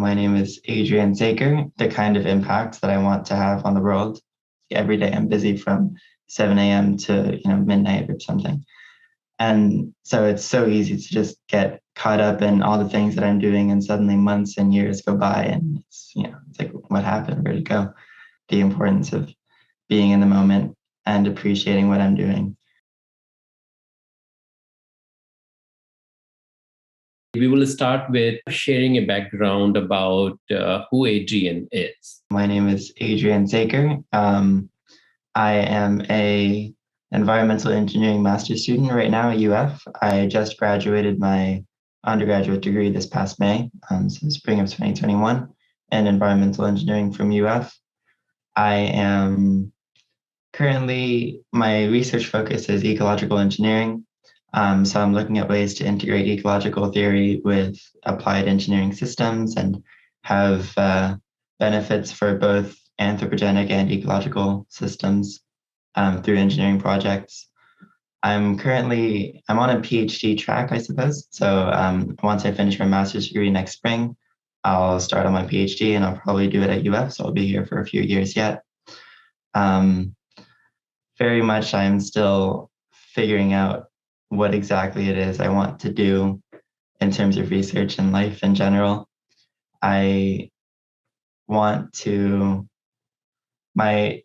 My name is Adrian Sakr. The kind of impact that I want to have on the world. Every day I'm busy from 7 a.m. to midnight or something. And so it's so easy to just get caught up in all the things that I'm doing, and suddenly months and years go by, and it's like, what happened? Where'd it go? The importance of being in the moment and appreciating what I'm doing. We will start with sharing a background about who Adrian is. My name is Adrian Sakr. I am a environmental engineering master's student right now at UF. I just graduated my undergraduate degree this past May, so spring of 2021, in environmental engineering from UF. I am currently, my research focus is ecological engineering. So I'm looking at ways to integrate ecological theory with applied engineering systems and have benefits for both anthropogenic and ecological systems through engineering projects. I'm on a PhD track, I suppose. So once I finish my master's degree next spring, I'll start on my PhD, and I'll probably do it at UF. So I'll be here for a few years yet. Very much, I'm still figuring out what exactly it is I want to do in terms of research and life in general. My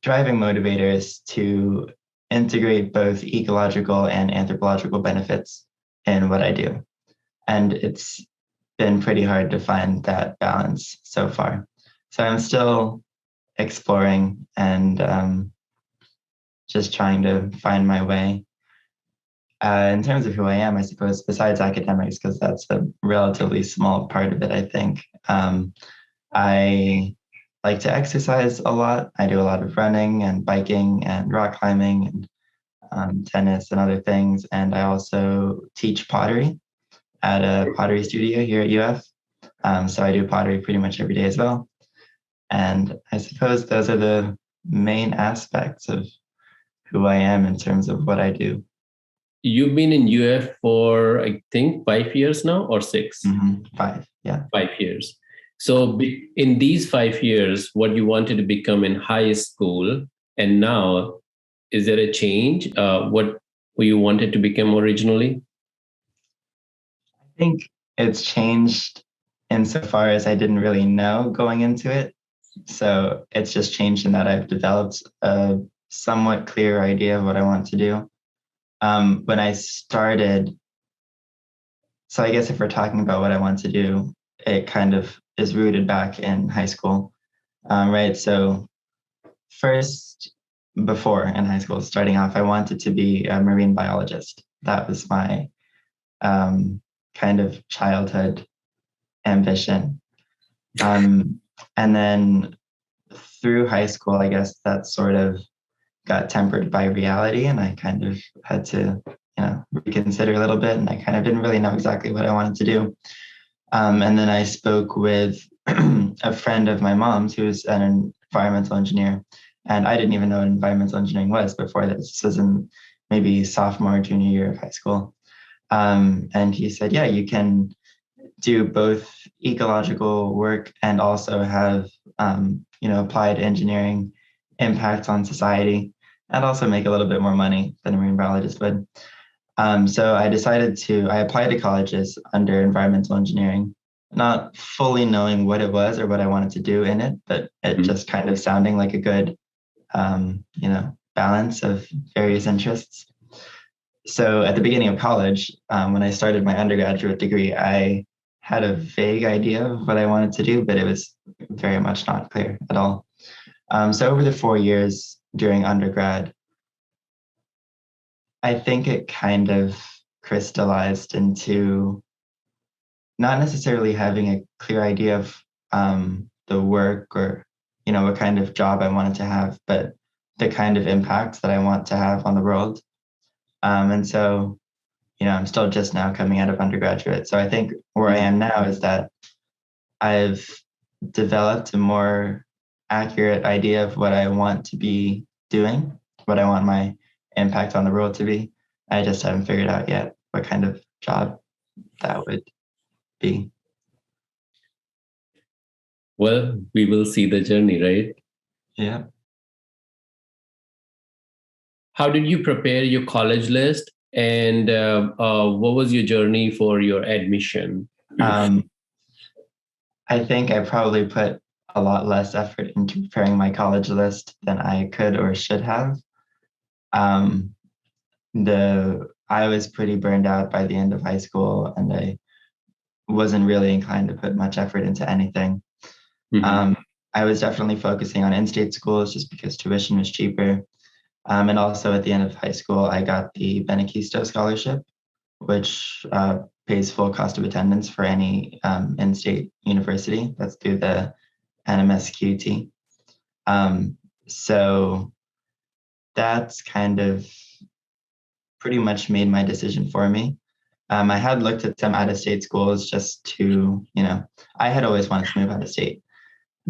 driving motivator is to integrate both ecological and anthropological benefits in what I do. And it's been pretty hard to find that balance so far. So I'm still exploring and just trying to find my way. In terms of who I am, I suppose, besides academics, because that's a relatively small part of it, I think, I like to exercise a lot. I do a lot of running and biking and rock climbing and tennis and other things. And I also teach pottery at a pottery studio here at UF. So I do pottery pretty much every day as well. And I suppose those are the main aspects of who I am in terms of what I do. You've been in UF for, I think, 5 years now, or 6? 5, yeah. 5 years. So in these 5 years, what you wanted to become in high school, and now, is there a change? What you wanted to become originally? I think it's changed insofar as I didn't really know going into it. So it's just changed in that I've developed a somewhat clear idea of what I want to do. When I started, so I guess if we're talking about what I want to do, it kind of is rooted back in high school, right? So first, before in high school, starting off, I wanted to be a marine biologist. That was my kind of childhood ambition. And then through high school, I guess that sort of got tempered by reality, and I kind of had to, reconsider a little bit, and I kind of didn't really know exactly what I wanted to do. And then I spoke with a friend of my mom's who's an environmental engineer, and I didn't even know what environmental engineering was before this. This was in maybe sophomore, junior year of high school. And he said, yeah, you can do both ecological work and also have, applied engineering impacts on society, and also make a little bit more money than a marine biologist would. So I applied to colleges under environmental engineering, not fully knowing what it was or what I wanted to do in it, but it just kind of sounding like a good, balance of various interests. So at the beginning of college, when I started my undergraduate degree, I had a vague idea of what I wanted to do, but it was very much not clear at all. So over the 4 years during undergrad, I think it kind of crystallized into not necessarily having a clear idea of the work or, what kind of job I wanted to have, but the kind of impact that I want to have on the world. And so, I'm still just now coming out of undergraduate. So I think where I am now is that I've developed a more accurate idea of what I want to be doing, what I want my impact on the world to be. I just haven't figured out yet what kind of job that would be. Well, we will see the journey, right? Yeah. How did you prepare your college list? And what was your journey for your admission? Um, I think I probably put a lot less effort into preparing my college list than I could or should have. Um, I was pretty burned out by the end of high school, and I wasn't really inclined to put much effort into anything. Mhm. I was definitely focusing on in-state schools just because tuition was cheaper. And also at the end of high school, I got the Benacquisto scholarship, which pays full cost of attendance for any in-state university. That's through the NMSQT. So that's kind of pretty much made my decision for me. I had looked at some out-of-state schools just to, I had always wanted to move out of state.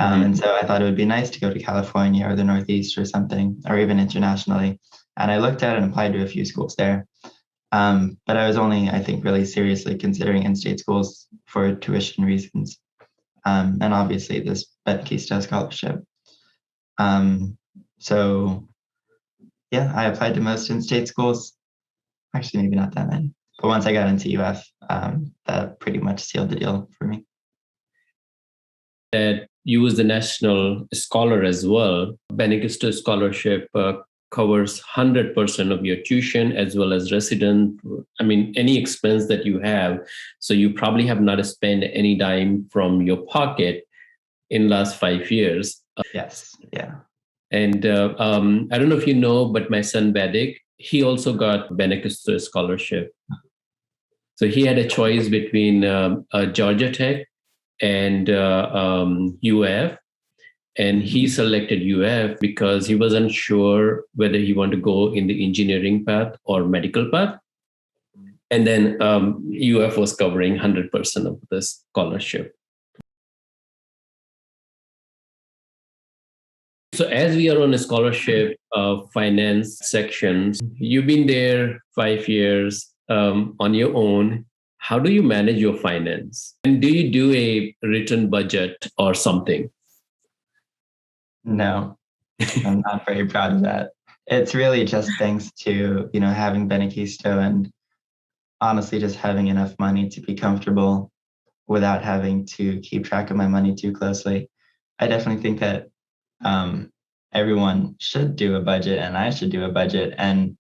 And so I thought it would be nice to go to California or the Northeast or something, or even internationally. And I looked at and applied to a few schools there. But I was only, I think, really seriously considering in-state schools for tuition reasons. And obviously this Benacquisto scholarship. So yeah, I applied to most in-state schools. Actually, maybe not that many. But once I got into UF, that pretty much sealed the deal for me. That you was the national scholar as well. Benacquisto scholarship covers 100% of your tuition as well as resident. I mean, any expense that you have. So you probably have not spent any dime from your pocket in last 5 years. Yes. Yeah. And I don't know if you know, but my son Badik, he also got Benacquisto scholarship. So he had a choice between Georgia Tech and UF, and he selected UF because he wasn't sure whether he wanted to go in the engineering path or medical path. And then UF was covering 100% of the scholarship. So as we are on a scholarship finance section, you've been there 5 years on your own. How do you manage your finance? And do you do a written budget or something? No, I'm not very proud of that. It's really just thanks to, having Benacquisto and honestly just having enough money to be comfortable without having to keep track of my money too closely. I definitely think that everyone should do a budget and I should do a budget. And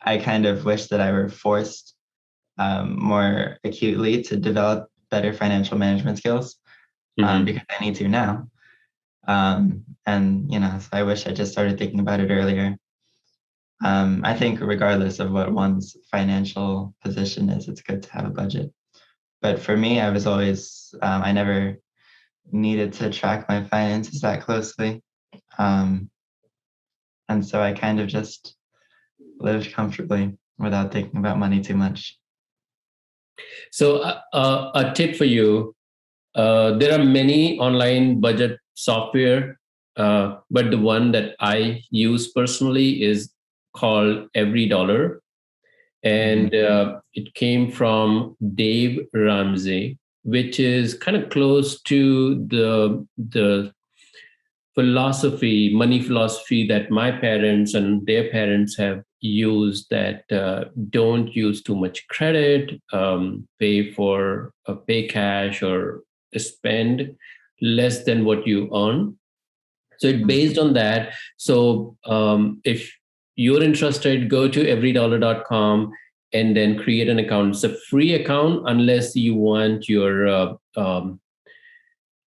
I kind of wish that I were forced more acutely to develop better financial management skills because I need to now. And, so I wish I just started thinking about it earlier. I think regardless of what one's financial position is, it's good to have a budget. But for me, I was always, I never needed to track my finances that closely. And so I kind of just lived comfortably without thinking about money too much. So a tip for you, there are many online budget software, but the one that I use personally is called Every Dollar. And it came from Dave Ramsey, which is kind of close to the money philosophy that my parents and their parents have used, that don't use too much credit, pay cash or spend less than what you earn. So it's based on that. So if you're interested, go to everydollar.com and then create an account. It's a free account unless you want your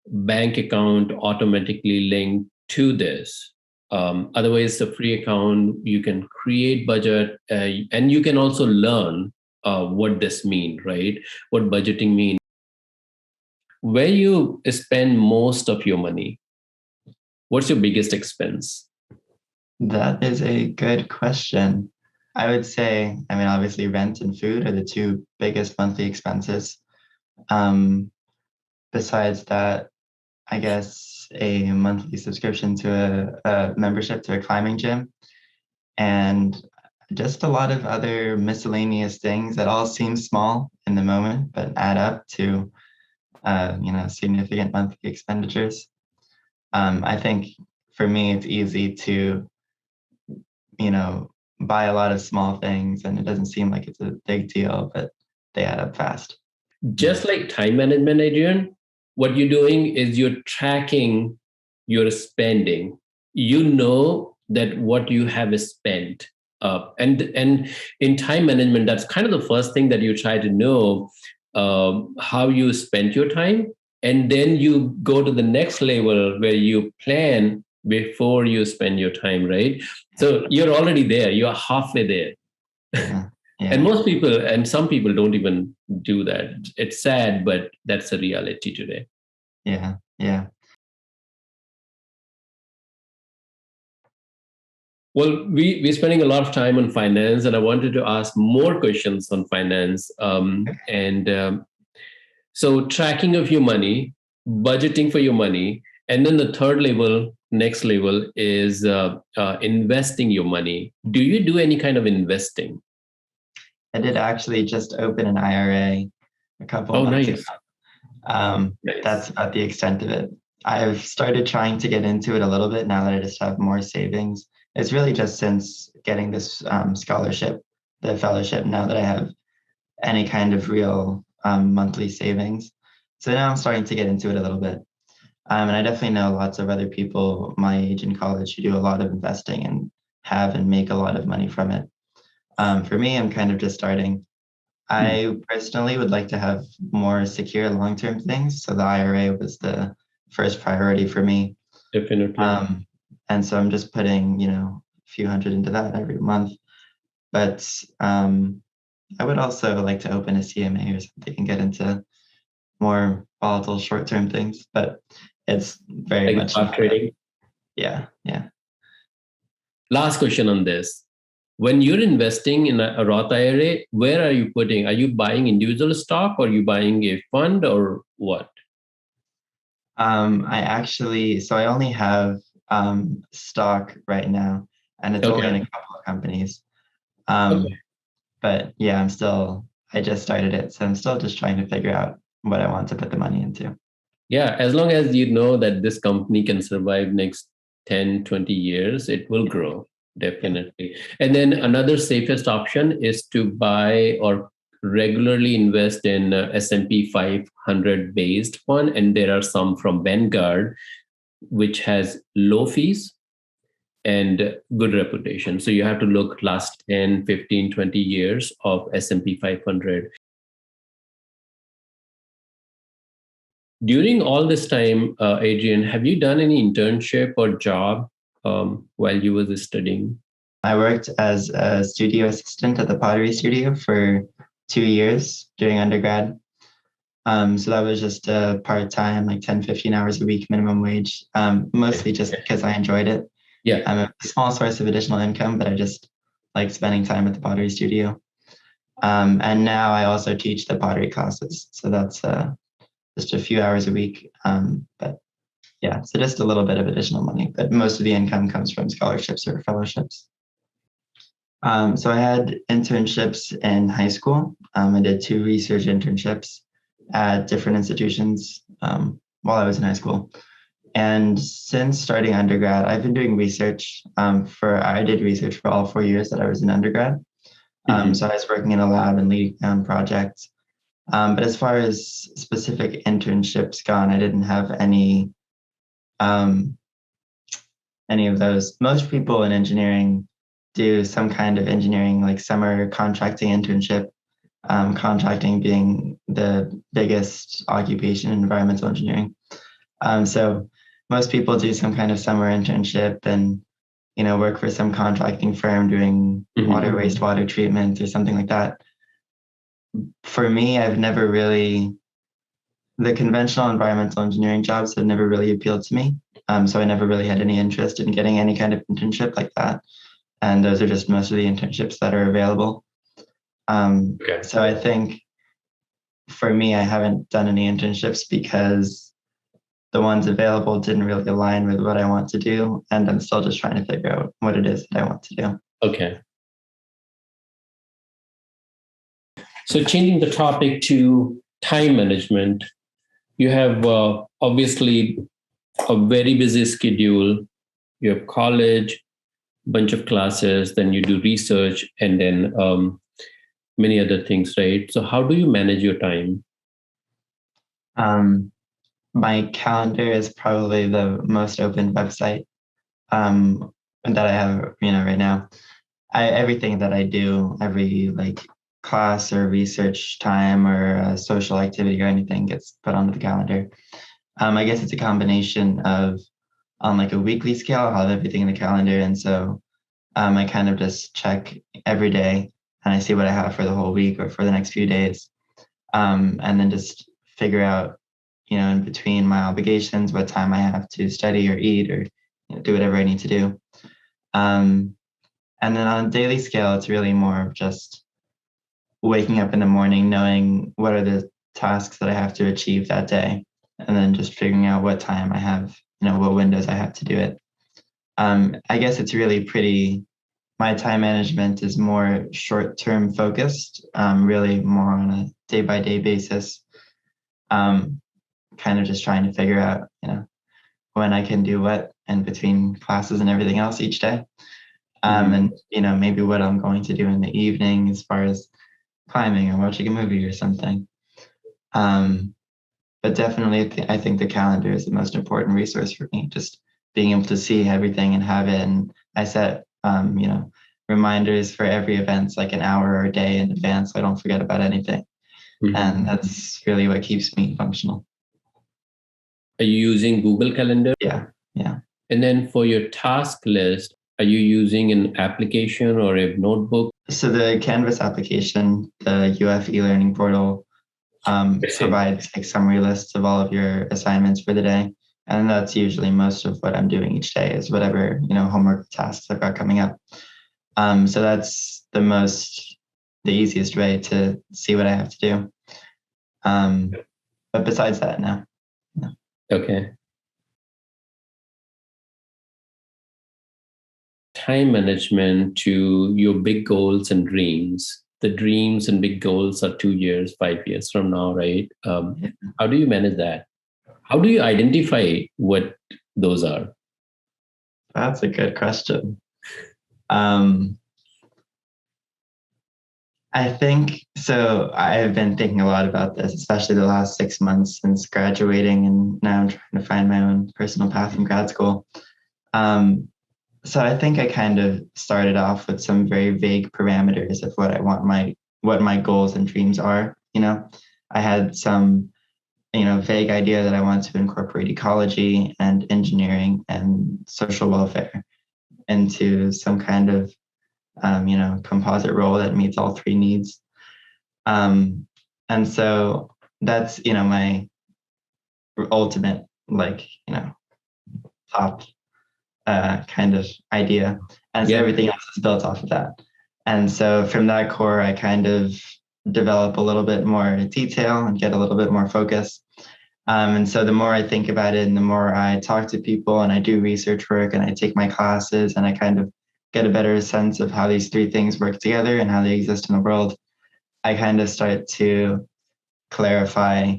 bank account automatically linked to this. Otherwise, a free account, you can create budget and you can also learn what this means, right? What budgeting means. Where you spend most of your money? What's your biggest expense? That is a good question. I would say, obviously rent and food are the two biggest monthly expenses. Besides that, I guess a monthly subscription to a membership to a climbing gym and just a lot of other miscellaneous things that all seem small in the moment, but add up to significant monthly expenditures. I think for me, it's easy to, buy a lot of small things, and it doesn't seem like it's a big deal, but they add up fast. Just like time management, Adrian, what you're doing is you're tracking your spending. You know that what you have spent. And in time management, that's kind of the first thing that you try to know, how you spent your time. And then you go to the next level where you plan before you spend your time, right? So you're already there. You're halfway there. Yeah. Yeah. And most people, and some people don't even do that. It's sad, but that's a reality today. Yeah. Yeah. Well, we're spending a lot of time on finance, and I wanted to ask more questions on finance. So tracking of your money, budgeting for your money, and then the third level, next level is investing your money. Do you do any kind of investing? I did actually just open an IRA a couple Oh, months nice. ago. Nice. That's about the extent of it. I've started trying to get into it a little bit now that I just have more savings. It's really just since getting this scholarship, the fellowship, now that I have any kind of real monthly savings. So now I'm starting to get into it a little bit. And I definitely know lots of other people my age in college who do a lot of investing and have and make a lot of money from it. For me, I'm kind of just starting. I personally would like to have more secure long-term things. So the IRA was the first priority for me. Definitely. And so I'm just putting, a few hundred into that every month. But I would also like to open a CMA or something and get into more volatile short-term things. But it's very like much stock trading. Yeah. Last question on this. When you're investing in a Roth IRA, where are you putting? Are you buying individual stock, or are you buying a fund, or what? I only have stock right now, and it's only in a couple of companies. But yeah, I just started it, so I'm still just trying to figure out what I want to put the money into. Yeah, as long as you know that this company can survive next 10, 20 years, it will grow, definitely. And then another safest option is to buy or regularly invest in S&P 500 based fund. And there are some from Vanguard, which has low fees and good reputation. So you have to look last 10, 15, 20 years of S&P 500. During all this time, Adrian, have you done any internship or job while you were studying? I worked as a studio assistant at the pottery studio for 2 years during undergrad. So that was just a part-time, like 10, 15 hours a week, minimum wage, mostly just because I enjoyed it. Yeah. I'm a small source of additional income, but I just like spending time at the pottery studio. And now I also teach the pottery classes. So that's just a few hours a week. But yeah, so just a little bit of additional money, but most of the income comes from scholarships or fellowships. So I had internships in high school. I did 2 research internships at different institutions while I was in high school. And since starting undergrad, I've been doing research I did research for all 4 years that I was in undergrad. So I was working in a lab and leading projects. But as far as specific internships gone, I didn't have any of those. Most people in engineering do some kind of engineering, like summer contracting internship, contracting being the biggest occupation in environmental engineering. So most people do some kind of summer internship and, work for some contracting firm doing water, wastewater treatment or something like that. For me, the conventional environmental engineering jobs have never really appealed to me. So I never really had any interest in getting any kind of internship like that. And those are just most of the internships that are available. So I think for me, I haven't done any internships because the ones available didn't really align with what I want to do. And I'm still just trying to figure out what it is that I want to do. Okay. So changing the topic to time management, you have obviously a very busy schedule. You have college, bunch of classes, then you do research, and then many other things, right? So how do you manage your time? Um, my calendar is probably the most open website that I have, right now. Everything that I do, every like class or research time or social activity or anything gets put onto the calendar. I guess it's a combination of on like a weekly scale, I'll have everything in the calendar. And so I kind of just check every day and I see what I have for the whole week or for the next few days. And then just figure out, in between my obligations, what time I have to study or eat or do whatever I need to do. Um, and then on a daily scale, it's really more of just waking up in the morning, knowing what are the tasks that I have to achieve that day, and then just figuring out what time I have, what windows I have to do it. I guess it's really my time management is more short-term focused, really more on a day-by-day basis, kind of just trying to figure out, when I can do what in between classes and everything else each day. And, maybe what I'm going to do in the evening as far as climbing or watching a movie or something. But definitely, I think the calendar is the most important resource for me, just being able to see everything and have it. And I set, reminders for every event, like an hour or a day in advance, so I don't forget about anything. Mm-hmm. And that's really what keeps me functional. Are you using Google Calendar? Yeah. And then for your task list, are you using an application or a notebook? So the Canvas application, the UF e-learning portal, provides like summary lists of all of your assignments for the day. And that's usually most of what I'm doing each day is whatever, homework tasks I've got coming up. So that's the easiest way to see what I have to do. But besides that, no. Okay. Time management to your big goals and dreams. The dreams and big goals are 2 years, 5 years from now, right? How do you manage that? How do you identify what those are? That's a good question. I think so. I've been thinking a lot about this, especially the last 6 months since graduating, and now I'm trying to find my own personal path in grad school. So I think I kind of started off with some very vague parameters of what my goals and dreams are. I had some, vague idea that I want to incorporate ecology and engineering and social welfare into some kind of composite role that meets all three needs. And so that's, my ultimate, top kind of idea. And so everything else is built off of that. And so from that core, I kind of develop a little bit more detail and get a little bit more focus. And so the more I think about it and the more I talk to people and I do research work and I take my classes and I kind of get a better sense of how these three things work together and how they exist in the world, I kind of start to clarify,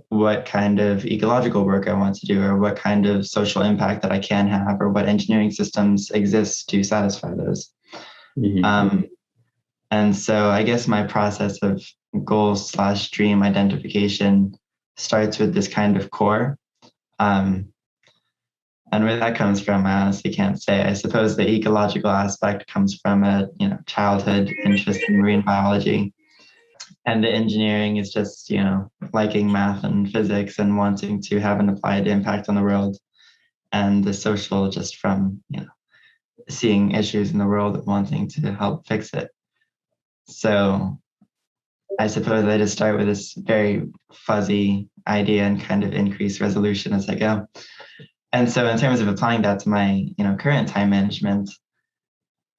what kind of ecological work I want to do or what kind of social impact that I can have or what engineering systems exist to satisfy those. Mm-hmm. And so I guess my process of goal/dream identification starts with this kind of core. And where that comes from, I honestly can't say. I suppose the ecological aspect comes from a childhood interest in marine biology. And the engineering is just, liking math and physics and wanting to have an applied impact on the world. And the social just from, seeing issues in the world and wanting to help fix it. So I suppose I just start with this very fuzzy idea and kind of increase resolution as I go. And so in terms of applying that to my, current time management,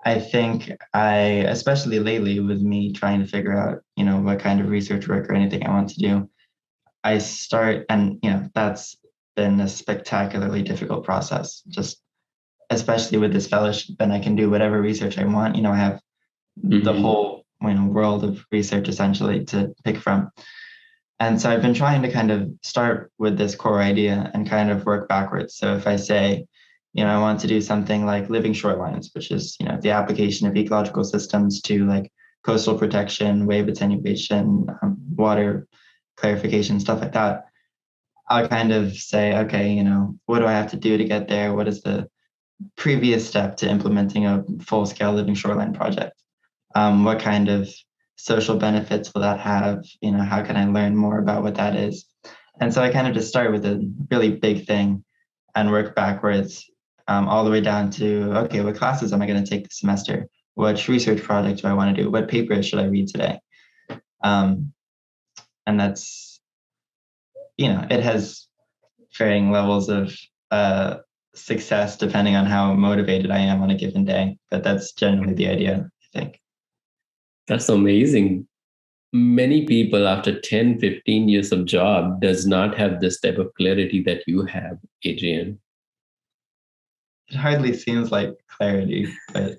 I think especially lately with me trying to figure out, what kind of research work or anything I want to do, I start, and, that's been a spectacularly difficult process, just especially with this fellowship, and I can do whatever research I want. I have the whole, world of research essentially to pick from. And so I've been trying to kind of start with this core idea and kind of work backwards. So if I say, I want to do something like living shorelines, which is, the application of ecological systems to like coastal protection, wave attenuation, water clarification, stuff like that. I'll kind of say, okay, what do I have to do to get there? What is the previous step to implementing a full-scale living shoreline project? What kind of social benefits will that have? How can I learn more about what that is? And so I kind of just start with a really big thing and work backwards all the way down to, okay, what classes am I going to take this semester? Which research project do I want to do? What papers should I read today? And that's, it has varying levels of success depending on how motivated I am on a given day. But that's generally the idea, I think. That's amazing. Many people after 10, 15 years of job does not have this type of clarity that you have, Adrian. It hardly seems like clarity, but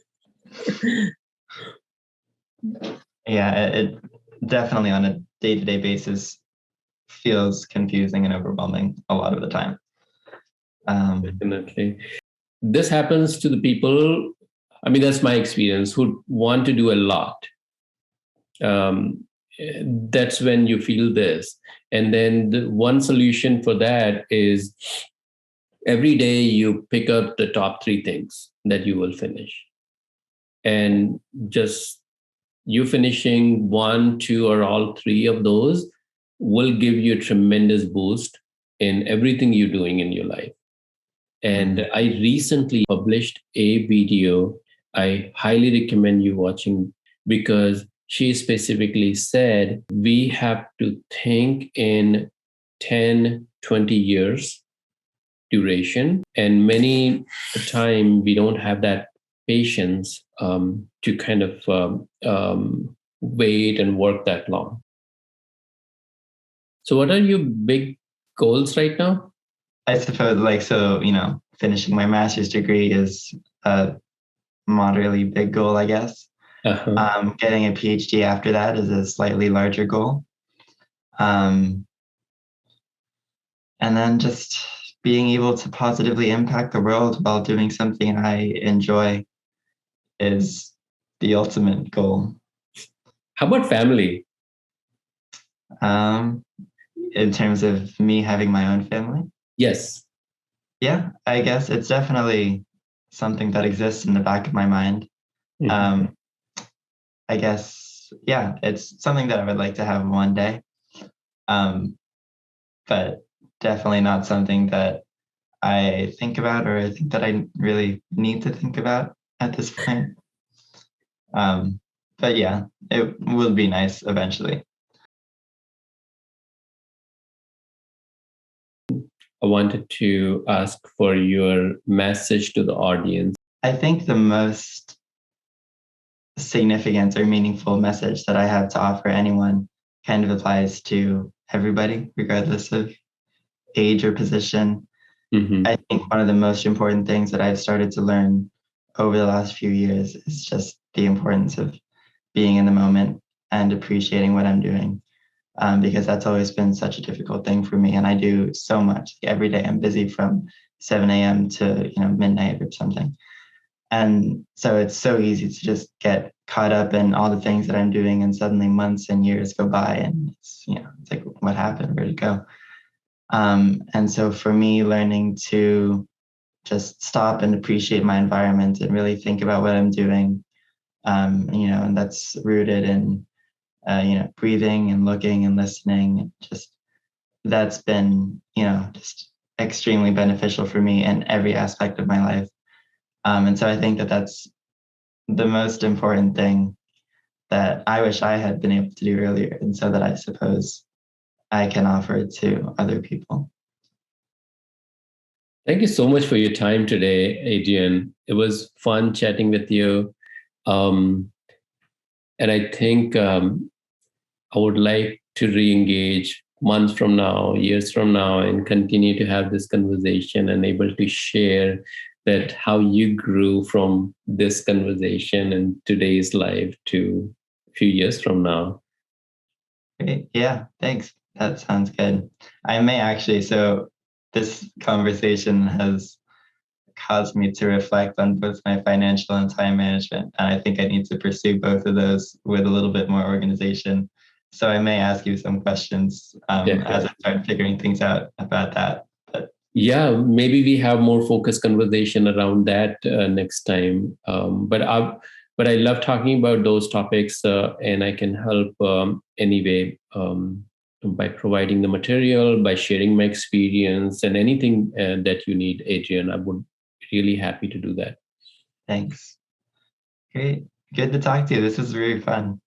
yeah, it definitely on a day-to-day basis feels confusing and overwhelming a lot of the time. Definitely. This happens to the people, I mean, that's my experience, who want to do a lot. That's when you feel this. And then the one solution for that is every day you pick up the top 3 things that you will finish. And just you finishing 1, 2, or all 3 of those will give you a tremendous boost in everything you're doing in your life. And I recently published a video I highly recommend you watching, because she specifically said we have to think in 10, 20 years duration. And many time we don't have that patience to kind of wait and work that long. So what are your big goals right now? I suppose finishing my master's degree is a moderately big goal, I guess. Uh-huh. Getting a PhD after that is a slightly larger goal. And then just being able to positively impact the world while doing something I enjoy is the ultimate goal. How about family? In terms of me having my own family? Yes. Yeah, I guess it's definitely something that exists in the back of my mind. Mm-hmm. I guess, yeah, it's something that I would like to have one day. But definitely not something that I think about or I think that I really need to think about at this point. But yeah, it will be nice eventually. I wanted to ask for your message to the audience. I think the most significant or meaningful message that I have to offer anyone kind of applies to everybody, regardless of age or position. Mm-hmm. I think one of the most important things that I've started to learn over the last few years is just the importance of being in the moment and appreciating what I'm doing. Because that's always been such a difficult thing for me. And I do so much. Every day I'm busy from 7 a.m. to midnight or something. And so it's so easy to just get caught up in all the things that I'm doing, and suddenly months and years go by and it's like, what happened? Where'd it go? And so for me, learning to just stop and appreciate my environment and really think about what I'm doing, and that's rooted in breathing and looking and listening. Just that's been, just extremely beneficial for me in every aspect of my life. And so I think that that's the most important thing that I wish I had been able to do earlier. And so that I suppose I can offer to other people. Thank you so much for your time today, Adrian. It was fun chatting with you. And I think I would like to re-engage months from now, years from now, and continue to have this conversation and able to share that how you grew from this conversation and today's life to a few years from now. Great. Yeah, thanks. That sounds good. I may actually, so this conversation has caused me to reflect on both my financial and time management. And I think I need to pursue both of those with a little bit more organization. So I may ask you some questions as I start figuring things out about that. But yeah, maybe we have more focused conversation around that next time. But I love talking about those topics, and I can help anyway by providing the material, by sharing my experience, and anything that you need, Adrian. I would be really happy to do that. thanks. Great. Good to talk to you. This was very fun.